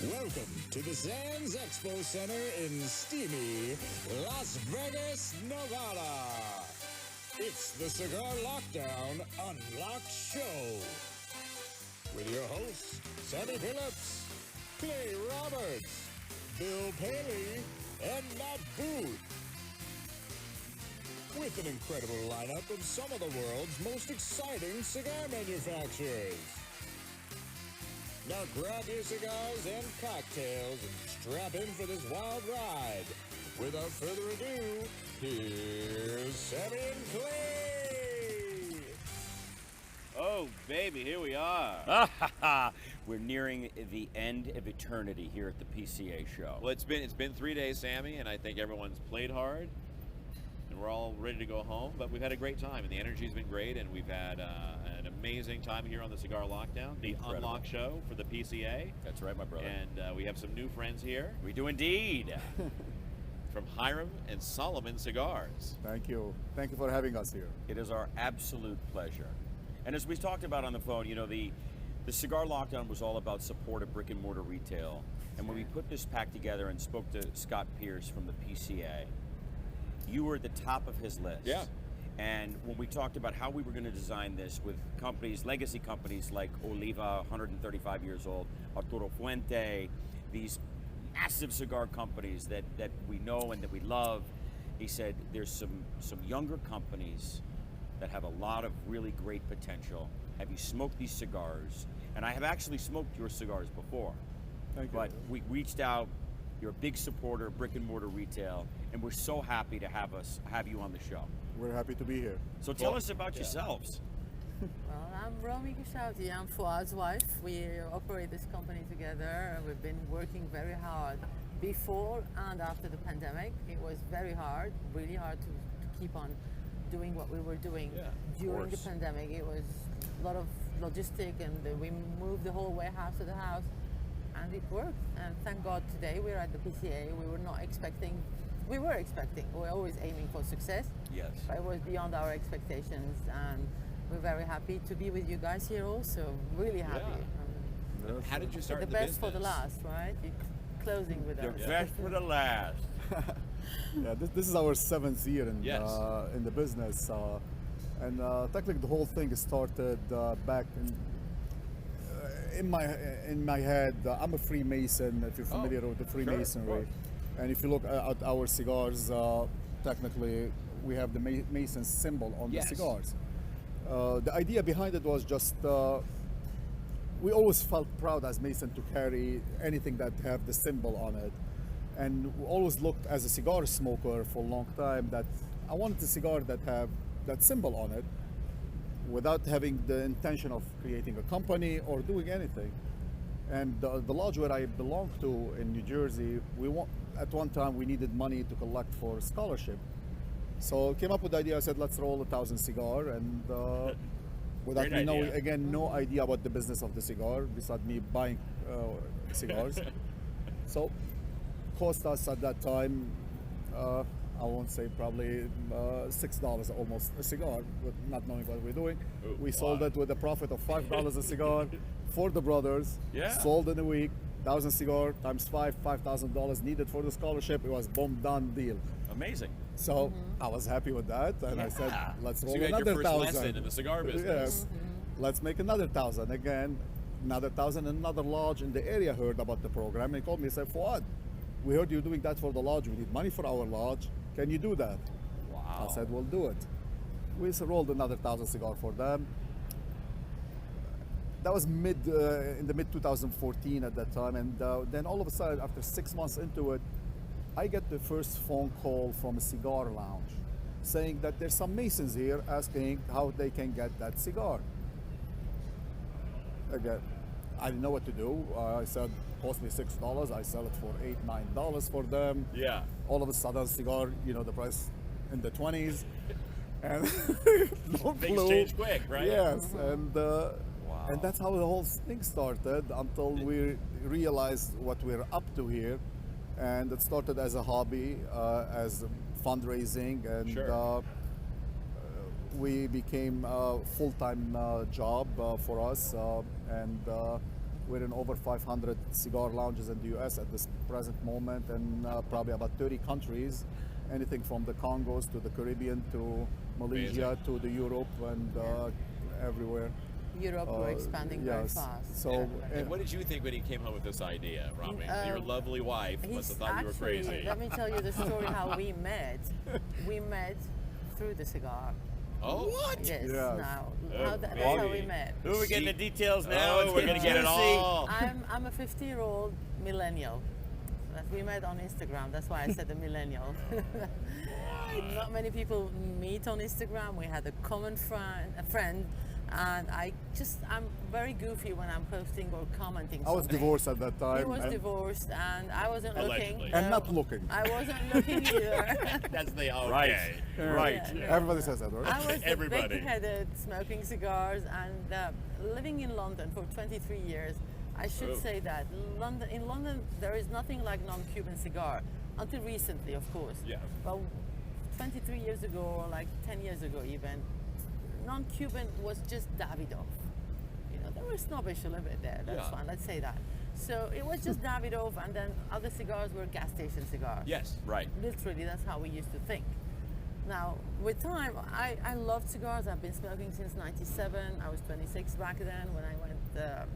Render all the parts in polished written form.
Welcome to the Sands Expo Center in steamy Las Vegas, Nevada. It's the Cigar Lockdown Unlocked Show with your hosts, Sammy Phillips, Clay Roberts, Bill Paley, and Matt Booth. With an incredible lineup of some of the world's most exciting cigar manufacturers. Now grab your cigars and cocktails and strap in for this wild ride. Without further ado, here's Sammy and Clay. Oh, baby, here we are. We're nearing the end of eternity here at the PCA show. Well, it's been 3 days, Sammy, and I think everyone's played hard, and we're all ready to go home. But we've had a great time, and the energy's been great, and we've had an amazing time here on the Cigar Lockdown, the Incredible. Unlock Show for the PCA. That's right, my brother. And we have some new friends here We do indeed. from Hiram and Solomon Cigars. Thank you. Thank you for having us here. It is our absolute pleasure. And as we talked about on the phone, you know, the Cigar Lockdown was all about support of brick and mortar retail. And when we put this pack together and spoke to Scott Pierce from the PCA, you were at the top of his list. Yeah. And when we talked about how we were going to design this with companies, legacy companies like Oliva, 135 years old, Arturo Fuente, these massive cigar companies that we know and that we love, he said there's some younger companies that have a lot of really great potential. Have you smoked these cigars? And I have actually smoked your cigars before. Thank you. But we reached out. You're a big supporter of brick and mortar retail, and we're so happy to have you on the show. We're happy to be here. So tell us about yourselves. Well, I'm Romy Gashouti. I'm Fuad's wife. We operate this company together, and we've been working very hard before and after the pandemic. It was very hard, really hard to keep on doing what we were doing during the course. pandemic. It was a lot of logistic, and we moved the whole warehouse to the house, and it worked. And thank God today we're at the PCA. We were expecting, we're always aiming for success. Yes. But it was beyond our expectations, and we're very happy to be with you guys here also. Really happy. Yes. How did you start The the best for the business? last, right? You're closing with The us. best for the last. Yeah, this is our 7th year in Yes. in the business, and technically the whole thing started back in my head. I'm a Freemason. If you're familiar with the Freemasonry, course. and if you look at our cigars, technically we have the Mason symbol on Yes. the cigars. The idea behind it was just we always felt proud as Mason to carry anything that have the symbol on it, and we always looked as a cigar smoker for a long time that I wanted a cigar that have that symbol on it without having the intention of creating a company or doing anything. And the lodge where I belong to in New Jersey, at one time we needed money to collect for scholarship. So came up with the idea. I said, let's roll 1,000 cigar, and without Great me knowing, idea. again, no idea about the business of the cigar, besides me buying cigars. So cost us at that time, I won't say probably $6 almost a cigar, but not knowing what we're doing. Ooh, We sold wow. it with a profit of $5 a cigar for the brothers. Yeah. Sold in a week, 1,000 cigar times $5,000 needed for the scholarship. It was boom, done deal. Amazing. So I was happy with that, and I said, let's So roll you had another your first lesson 1,000. in the cigar business. Yes. Let's make another 1,000 again. Another 1,000. Another lodge in the area heard about the program and called me and said, Fuad, we heard you doing that for the lodge. We need money for our lodge. Can you do that? Wow. I said, we'll do it. We rolled another 1,000 cigar for them. That was in the mid 2014 at that time, and then all of a sudden, after 6 months into it, I get the first phone call from a cigar lounge saying that there's some Masons here asking how they can get that cigar. Again, I didn't know what to do. I said, cost me $6. I sell it for $8, $9 for them. Yeah. All of a sudden, cigar, the price in the 20s. And no Things clue. change quick, right? Yes, and that's how the whole thing started until we realized what we're up to here. And it started as a hobby, as fundraising, and Sure. We became a full-time job for us, and We're in over 500 cigar lounges in the U.S. at this present moment, and probably about 30 countries, anything from the Congos to the Caribbean to Malaysia to the Europe and everywhere. Europe, we're expanding very yes. fast. So, And what did you think when he came home with this idea, Rami? Your lovely wife must have thought you were crazy. Let me tell you the story how we met. We met through the cigar. Oh, what? Yes. Yes. Now, that's baby. how we met. Ooh, we're getting the details now. Oh, It's we're gonna get it juicy. all. I'm a 50-year-old millennial. That we met on Instagram. That's why I said a millennial. Not many people meet on Instagram. We had a common friend, and I'm very goofy when I'm posting or commenting. I was something. divorced at that time. He was and, divorced, and I wasn't Allegedly. looking. and not looking. I wasn't looking either. That's the Right. okay. Right. Yeah. Everybody says that, right? I was Everybody. big-headed, smoking cigars, and living in London for 23 years. I should Oh. say that in London there is nothing like non-Cuban cigar, until recently, of course. Yeah. But 23 years ago, or like 10 years ago even, non-Cuban was just Davidoff. You know, they were snobbish a little bit there. That's Yeah. fine. Let's say that. So it was just Davidoff, and then other cigars were gas station cigars. Yes. Right. Literally, that's how we used to think. Now, with time, I loved cigars. I've been smoking since '97. I was 26 back then when I went to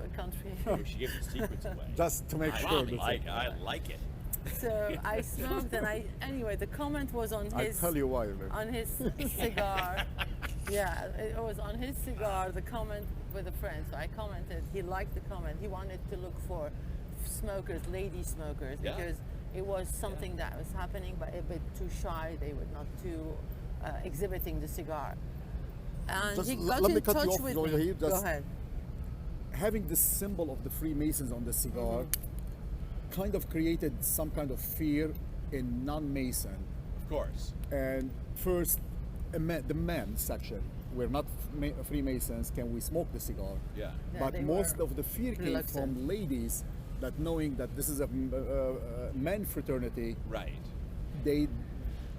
a country. Oh, she gave the secrets away. Just to make sure. that's it. I like it. So I smoked, and anyway, the comment was on I'll his tell you why. Look. on his cigar. Yeah, it was on his cigar. The comment with a friend. So I commented. He liked the comment. He wanted to look for smokers, lady smokers, Yeah. because it was something that was happening, but a bit too shy. They were not too exhibiting the cigar. And Just he let got me in cut you touch off, with Zoya, me. here. Go Just- ahead. Having the symbol of the Freemasons on the cigar kind of created some kind of fear in non-Mason. Of course. And first, the men section, we're not Freemasons, can we smoke the cigar? Yeah. Yeah, But they most were of the fear came reluctant. from ladies that knowing that this is a men fraternity, Right. they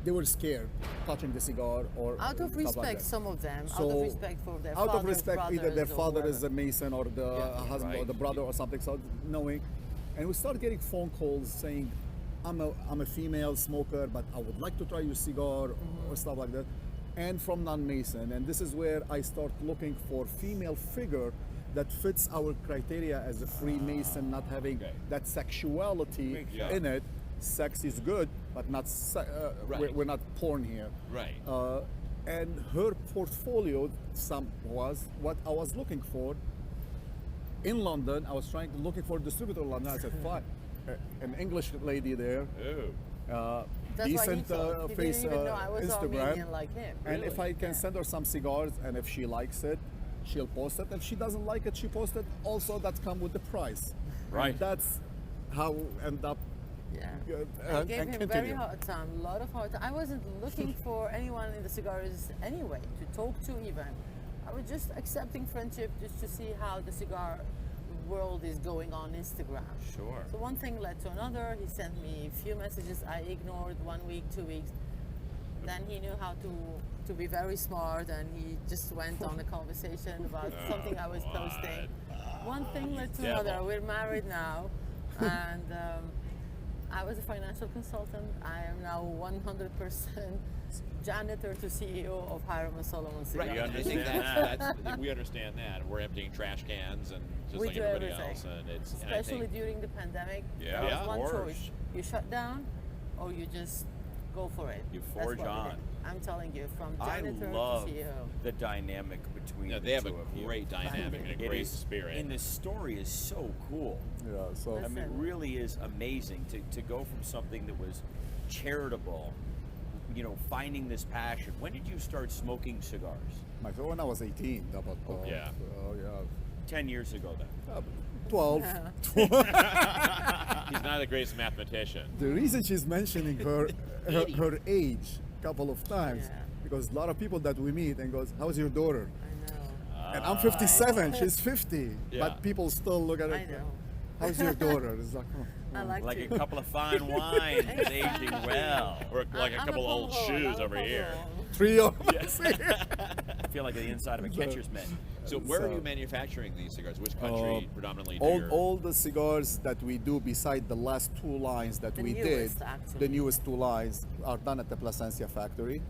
were scared touching the cigar or Out of stuff like respect, that. some of them. Out So, of respect for their out fathers, of respect, either their brothers, or father is whoever. a Mason or the Yeah. husband or Right. the brother or something. So knowing, and we started getting phone calls saying, "I'm a female smoker, but I would like to try your cigar," or stuff like that, and from non-Mason. And this is where I start looking for female figure that fits our criteria as a Freemason, not having Okay. that sexuality Yeah. in it. Sex is good, but not Right. we're not porn here. Right. And her portfolio was what I was looking for. In London, I was looking for a distributor in London. I said, fine, an English lady there, Oh. That's why decent he thought. He face didn't even know I was Instagram. Armenian like him. And if I can send her some cigars, and if she likes it, she'll post it. If she doesn't like it, she posts it. Also, that come with the price. Right. And that's how end up. Yeah. And I gave him very continue. hard time, a lot of hard time. I wasn't looking for anyone in the cigars anyway to talk to even. I was just accepting friendship just to see how the cigar world is going on Instagram. Sure. So one thing led to another. He sent me a few messages I ignored 1 week, 2 weeks. Then he knew how to be very smart, and he just went on a conversation about something I was posting. One thing led to devil. another. We're married now, and I was a financial consultant. I am now 100% janitor to CEO of Hiram Solomon Cigars. Right. I think that's we understand that. We're emptying trash cans and just We like do everybody everything. else, and it's and I Especially think- during the pandemic, Yeah, there was of one course. choice: you shut down, or you just go for it. You That's forge what we on. did. I'm telling you, from I janitor love to CEO. the dynamic between Yeah, the they have two a of you. great dynamic and a It great is- spirit. And the story is so cool. Yeah. So I mean, it Listen. really is amazing to go from something that was charitable, you know, finding this passion. When did you start smoking cigars? when I was 18, about Yeah. 10 years ago then. 12. He's not the greatest mathematician. The reason she's mentioning her age a couple of times, Yeah. because a lot of people that we meet and goes, "How's your daughter?" I know. And I'm 57, she's 50, Yeah. but people still look at I it. know. How's your daughter? It's like, oh. I like Like to. a couple of fine wines, aging well. Or like a I'm couple old pole shoes I'm a over pole here. hole. Trio. I feel like the inside of a catcher's mitt. So where are you manufacturing these cigars? Which country predominantly do all the cigars that we do beside the last 2 lines that The we newest, did, actually. the newest 2 lines are done at the Plasencia factory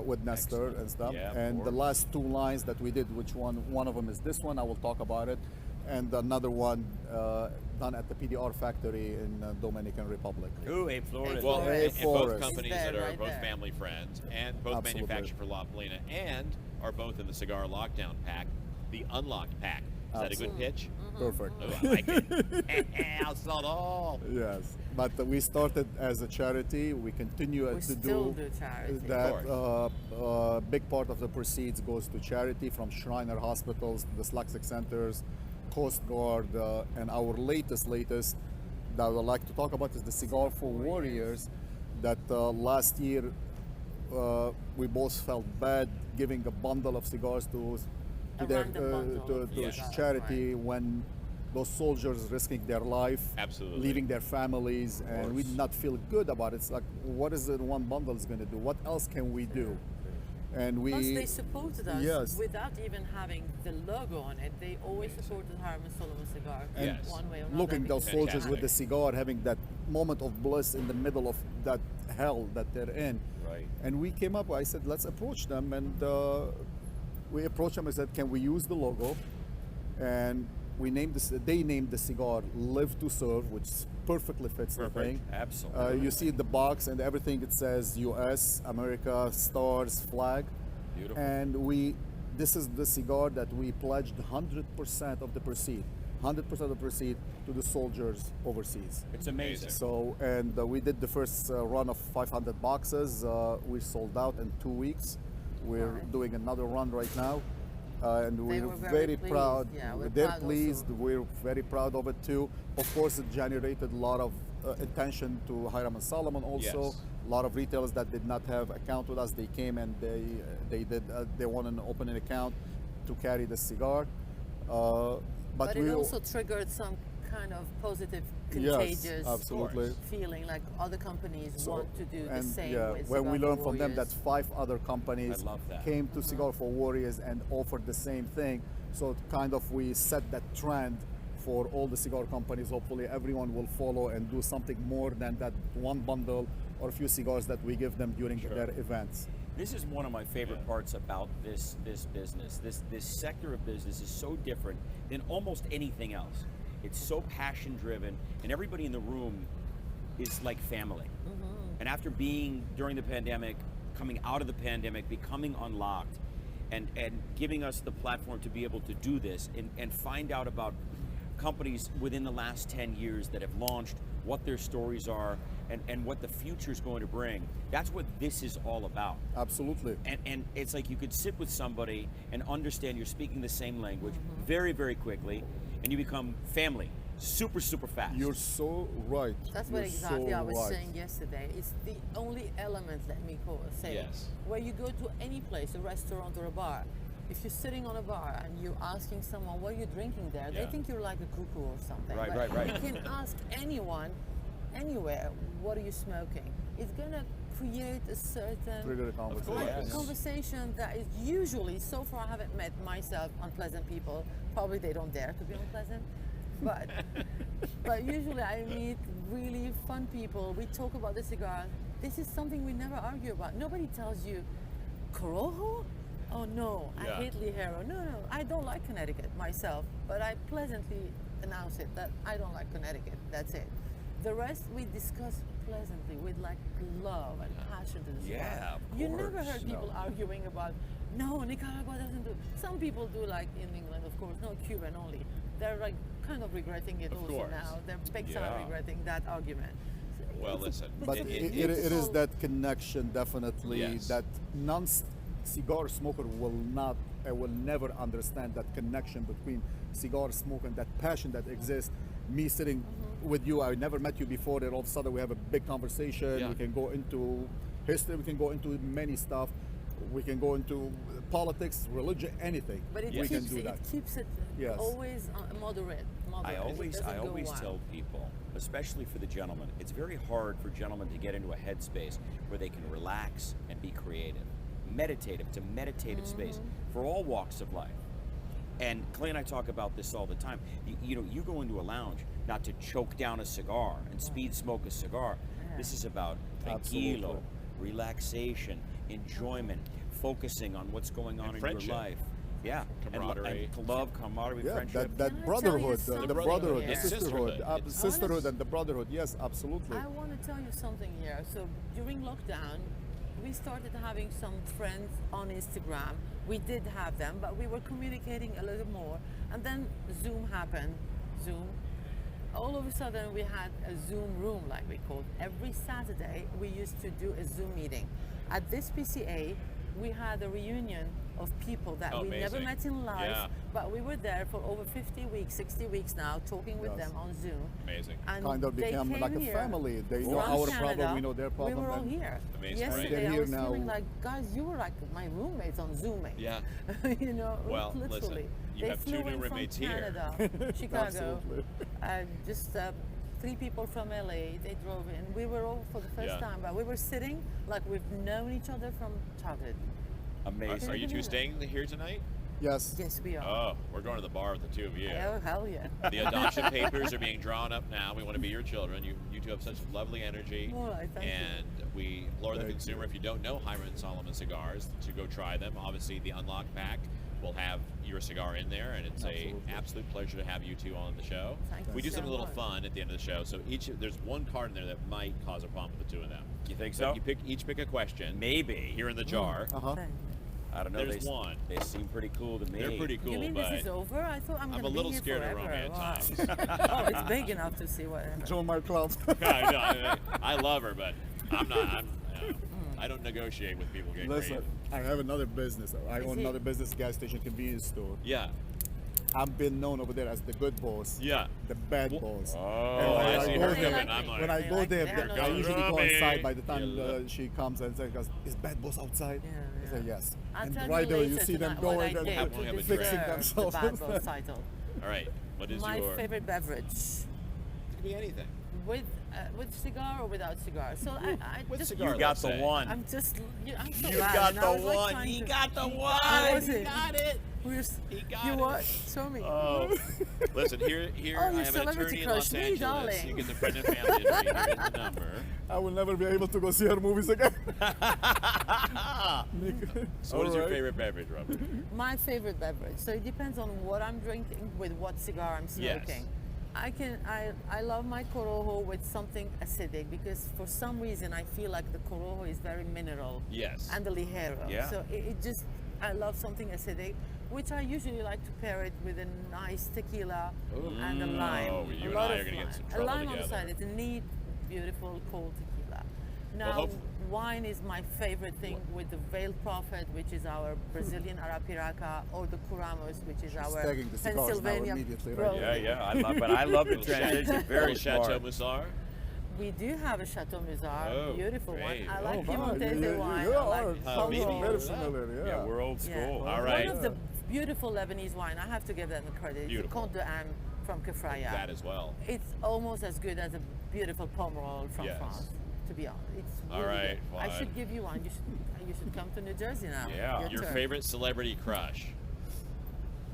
with Nestor Excellent. and stuff. Yeah, of and the course. last 2 lines that we did, which one of them is this one, I will talk about it, and another one done at the PDR factory in Dominican Republic. Ooh, Abe Flores. Well, Hey, and both Forrest. companies It's that there, are right both there. family friends and both Absolutely. manufacture for La Polina and are both in the Cigar Lockdown pack, the Unlocked pack. Is that a good pitch? Perfect. Oh, I like it. I'll sell it all. Yes, but we started as a charity. We continue We to still do do charity. that. Big part of the proceeds goes to charity, from Shriner Hospitals, dyslexic centers, Coast Guard, and our latest that I would like to talk about is the Cigar for Warriors. That last year we both felt bad giving a bundle of cigars to A their random bundle of to cigars, charity when those soldiers risking their life, Absolutely. leaving their families, and we did not feel good about it. It's like, what is it one bundle is going to do? What else can we do? And we Plus, they supported us Yes. without even having the logo on it. They always supported Hiram Solomon Cigars Yes. one way or another. looking those because- soldiers with the cigar, having that moment of bliss in the middle of that hell that they're in. Right. And we came up, I said, let's approach them. And we approached them and said, can we use the logo? And we named this, they named the cigar Live to Serve, which perfectly fits the thing. Absolutely. You see the box and everything, it says US, America, stars, flag. Beautiful. And this is the cigar that we pledged 100% of the proceed, 100% of the proceed to the soldiers overseas. It's amazing. So, and we did the first run of 500 boxes. We sold out in 2 weeks. We're Right. doing another run right now. And They we're were very very pleased. proud. Yeah, we're They're proud pleased. also. We're very proud of it too. Of course, it generated a lot of attention to Hiram and Solomon also. Yes. A lot of retailers that did not have account with us, they came and they wanted to open an account to carry the cigar. But it also triggered some kind of positive, contagious absolutely. feeling, like other companies want to do the and same yeah, with when we Cigar learned for from them that Warriors. 5 other companies I love that. came to Cigar for Warriors and offered the same thing, so kind of we set that trend for all the cigar companies. Hopefully everyone will follow and do something more than that one bundle or a few cigars that we give them during their events. This is one of my favorite parts about this business. This sector of business is so different than almost anything else. It's so passion driven, and everybody in the room is like family. And after being during the pandemic, coming out of the pandemic, becoming unlocked, and giving us the platform to be able to do this and find out about companies within the last 10 years that have launched, what their stories are, and what the future is going to bring. That's what this is all about. Absolutely. And it's like you could sit with somebody and understand you're speaking the same language very, very quickly, and you become family super, super fast. You're so right. That's You're what exactly so I was right. saying yesterday. It's the only element, let me say, Yes. where you go to any place, a restaurant or a bar. If you're sitting on a bar and you're asking someone what are you drinking there, they Yeah. think you're like a cuckoo or something. Right, But right. You can ask anyone, anywhere, what are you smoking? It's gonna create a certain Trigger the conversation. Yes. conversation that is usually, so far I haven't met myself unpleasant people. Probably they don't dare to be unpleasant. But usually I meet really fun people. We talk about the cigar. This is something we never argue about. Nobody tells you, Corojo? Oh no, Yeah. I hate Ligero. No, I don't like Connecticut myself, but I pleasantly announce it that I don't like Connecticut. That's it. The rest we discuss pleasantly with like love and passion to the cigar. Yeah, of You never course. heard people arguing about, no, Nicaragua doesn't do. Some people do, like in England, of course, no, Cuban only. They're like kind of regretting it Of also course. now. They're big time Yeah. regretting that argument. So Well, it's a- listen, it's But a it is beautiful- that connection, definitely, Yes. that non-cigar smoker will never understand that connection between cigar smoke and that passion that exists. Me sitting with you, I never met you before, and all of a sudden we have a big conversation. Yeah. We can go into history, we can go into many stuff. We can go into politics, religion, anything. But it we can keeps do it, that. it keeps it Yes. always moderate. I It always doesn't go always wild. tell people, especially for the gentlemen, it's very hard for gentlemen to get into a headspace where they can relax and be creative. Meditative, it's a meditative space for all walks of life. And Clay and I talk about this all the time. You know, you go into a lounge not to choke down a cigar and speed smoke a cigar. This is about tranquilo, Absolutely. relaxation, enjoyment, focusing on what's going on in friendship. your life. Yeah, Camaraderie. and love, camaraderie, Yeah, friendship. Can I that tell you brotherhood, the something brotherhood, here? the And sisterhood, sisterhood. sisterhood and the brotherhood. Yes, absolutely. I want to tell you something here. So during lockdown, we started having some friends on Instagram. We did have them, but we were communicating a little more. And then Zoom happened. Zoom. All of a sudden, we had a Zoom room, like we called. Every Saturday, we used to do a Zoom meeting. At this PCA, we had a reunion of people that we never Amazing. met in life, Yeah. but we were there for over 50 weeks, 60 weeks now, talking with Yes. them on Zoom. Amazing. And Kind of they became came like a here family. They know from our Canada. problem, we know their problem. We were all and here. Amazing, Yesterday, right? I They're was here feeling now. like, guys, you were like my roommates on Zoom, mate. Yeah. You know, Well, literally. listen, you they have flew two new in from roommates here. Canada, Chicago, Absolutely. just 3 people from LA. They drove in. We were all for the first Yeah. time, but we were sitting like we've known each other from childhood. Amazing. Are you two believe staying here tonight? Yes. Yes, we are. Oh, we're going to the bar with the two of you. Oh, hell yeah. The adoption papers are being drawn up now. We want to be your children. You two have such lovely energy. All right, thank you. and we implore the Thank consumer, you. if you don't know Hiram Solomon Cigars, to go try them. Obviously, the Unlock Pack will have your cigar in there, and it's Absolutely. a absolute pleasure to have you two on the show. Thank we you do so something a little much. fun at the end of the show. So there's one card in there that might cause a problem with the two of them. You think But so? you each pick a question. Maybe. Here in the jar. Uh-huh. Thank you. I don't know. There's they, one. They seem pretty cool to me. They're pretty cool, You mean but this is over? I thought I'm I'm gonna a little be here scared of forever. Romy at Wow. times. Oh, it's big enough to see whatever. Join my club. I love her, but I'm not. I don't negotiate with people getting Listen, creative. I have another business. I Is own it- another business, gas station convenience store. Yeah. I'm been known over there as the good boss. Yeah. The bad boss. Oh, And when I I see go her there- coming. I'm like, when I They go like- there, they have no I usually go Romy. inside by the time Yeah. she comes and says, "Is bad boss outside?" Yeah, I say yes. I'll and tell right you there, later you see them tonight what going I and did have to a deserve fixing the themselves. bad boss title. all right. What is My your? favorite beverage, It could be anything. with cigar or without cigar. So I With just cigar. You got let's the say. one. I'm just I'm so You bad, got and the I was, like, one. trying He to- got the How one. was He it? got it. You got what? it. Show me. Oh, listen here. Oh, I your have an celebrity attorney in crush, Los me, Angeles. darling. You get the friend and family attorney. Here's the number. I will never be able to go see her movies again. So, what is your Alright. favorite beverage, Robert? My favorite beverage. So it depends on what I'm drinking, with what cigar I'm Yes. smoking. I love my Corojo with something acidic, because for some reason I feel like the Corojo is very mineral. Yes. And the Ligero. Yeah. So it just, I love something acidic, which I usually like to pair it with a nice tequila and a lime. Oh, you a and lot I of are gonna get lime. some A trouble lime on the together. side. It's a neat, beautiful, cold tequila. Now, hope- wine is my favorite thing, with the Veiled Prophet, which is our Brazilian Arapiraca, or the Curamos, which is our tagging the cigars now Pennsylvania. immediately, right? Rose. Yeah. I love the transition. Very Chateau smart. Musar. We do have a Chateau Musar, Oh, beautiful one. great. I Oh, like wow, Piemontese you wine. are I like maybe Pomerol. very familiar. Yeah, we're old school. Yeah. All right. One of the beautiful Lebanese wine, I have to give them the credit, Beautiful. is the Comte d'Am from Kefraya. That as well. It's almost as good as a beautiful Pomerol from Yes. France, to be honest. It's All really right, good. I fine. should give you one. You should come to New Jersey now. Yeah. Your turn. favorite celebrity crush?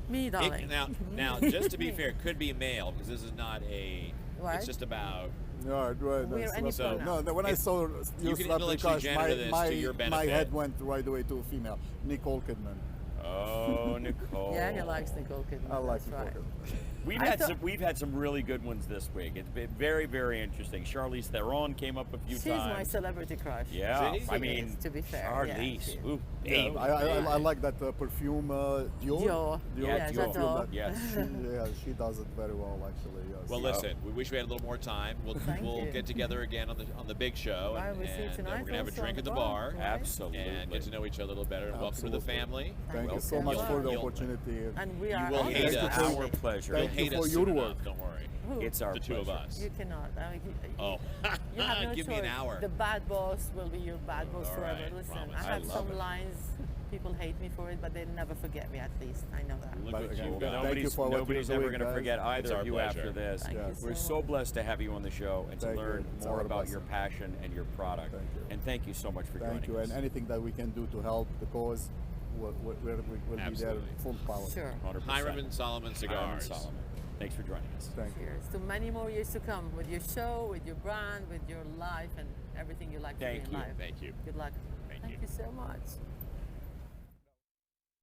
Me, darling. Now, just to be fair, it could be male, because this is not a. Right. It's just about. Right. We're any So- pronoun. No, when I saw You you can celebrity intellectually crush, gender this to your my benefit. head went right away to a female, Nicole Kidman. Oh, Nicole. Yeah, he likes Nicole Kidman. I like that's Nicole right. Kidman. We've had some really good ones this week. It's been very, very interesting. Charlize Theron came up a few She's times. my celebrity crush. Yeah, See? I She mean, is, to be fair. Charlize. Yeah, she- Ooh, Yeah, babe. I like that perfume Dior. Dior. Yeah, Dior. perfume that- Yes. she does it very well actually. Yes. Well, listen, we wish we had a little more time. Thank We'll you. get together again on the big show, Right, we'll see you and tonight we're gonna have a also drink on at the the bar, bar. Absolutely. and get to know each other a little better. And welcome to the Absolutely. family. Thank you so Welcome. much for the You'll- opportunity. And we You are will honored. hate It's us. our pleasure. You'll Thank you hate for us your soon work. enough, don't worry. Who? It's our The two of pleasure. us. You cannot. I mean, Oh, you have no give me choice. an hour. The bad boss will be your bad boss All forever. right, Listen, promise. I I have love some it. lines. People hate me for it, but they never forget me. At least I know that. Look But what again, you've thank got. you for what you're Nobody's doing, ever going to guys. forget It's either our of you pleasure. after this. Thank you We're so so much. blessed to have you on the show and to Thank you. learn It's more our about blessing. your passion and your product. Thank you. And thank you so much for Thank joining you, us. and anything that we can do to help the cause, we'll be there Absolutely. full power. Sure. 100%. Hiram Solomon Cigars. Hiram Solomon. Thanks for joining us. Thank you. Cheers to many more years to come with your show, with your brand, with your life, and everything you like to do Thank in you. life. Thank you. Good luck. Thank Thank you. you so much.